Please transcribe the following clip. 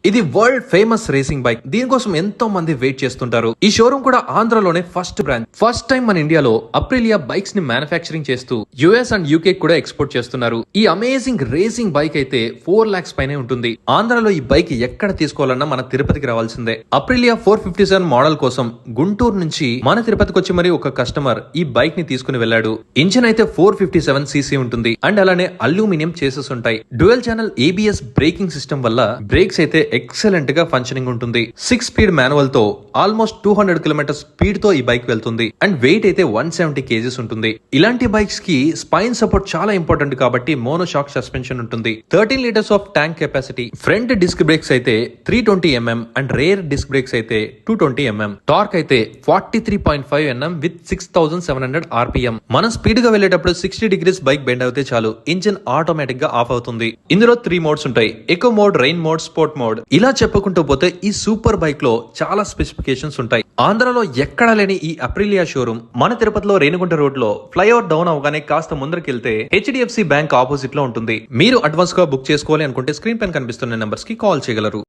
ఇది world famous racing bike. దీనికోసం ఎంతో మంది వెయిట్ చేస్తుంటారు. ఈ షోరూమ్ కూడా ఆంధ్రలోనే ఫస్ట్ బ్రాంచ్. ఫస్ట్ టైం మన ఇండియాలో అప్రిలియా బైక్స్ ని మ్యానుఫ్యాక్చరింగ్ చేస్తూ యుఎస్ అండ్ యూకే కూడా ఎక్స్పోర్ట్ చేస్తున్నారు. ఈ అమేజింగ్ రేసింగ్ బైక్ అయితే 4 lakhs పైనే ఉంటుంది. ఆంధ్రలో ఈ బైక్ ఎక్కడ తీసుకోవాలన్నా మన తిరుపతికి రావాల్సిందే. అప్రిలియా 457 మోడల్ కోసం గుంటూరు నుంచి మన తిరుపతికి వచ్చి మరి ఒక కస్టమర్ ఈ బైక్ ని తీసుకుని వెళ్ళాడు. ఇంజిన్ అయితే 457 cc ఉంటుంది అండ్ అలానే అల్యూమినియం చేసెస్ ఉంటాయి. Dual channel ABS braking system వల్ల బ్రేక్స్ అయితే ఎక్సలెంట్ గా ఫంక్షనింగ్ ఉంటుంది. 6 స్పీడ్ మాన్యువల్ తో ఆల్మోస్ట్ 200 km స్పీడ్ తో ఈ బైక్ వెళ్తుంది అండ్ వెయిట్ అయితే 170 kgs ఉంటుంది. ఇలాంటి బైక్స్ కి స్పైన్ సపోర్ట్ చాలా ఇంపార్టెంట్ కాబట్టి మోనో షాక్ సస్పెన్షన్ ఉంటుంది. 13 liters of tank capacity. Front disc brakes అయితే 320 mm and rear disc brakes అయితే 220 mm. టార్క్ అయితే 43.5 Nm విత్ 6700 RPM. మనం స్పీడ్ గా వెళ్ళేటప్పుడు 60 degrees బైక్ బెండ్ అయితే చాలు ఇంజిన్ ఆటోమేటిక్ గా ఆఫ్ అవుతుంది. ఇందులో 3 మోడ్స్ ఉంటాయి: echo mode, rain mode, sport mode. ఇలా చెప్పుకుంటూ పోతే ఈ సూపర్ బైక్ లో చాలా స్పెసిఫికేషన్స్ ఉంటాయి. ఆంధ్రలో ఎక్కడా లేని ఈ అప్రిలియా షోరూమ్ మన తిరుపతిలో రేణిగుంట రోడ్ లో ఫ్లైఓవర్ డౌన్ అవగానే కాస్త ముందరకెళ్తే HDFC బ్యాంక్ ఆపోజిట్ లో ఉంటుంది. మీరు అడ్వాన్స్ గా బుక్ చేసుకోవాలి అనుకుంటే స్క్రీన్ పైన కనిపిస్తున్న నెంబర్స్ కి కాల్ చేయగలరు.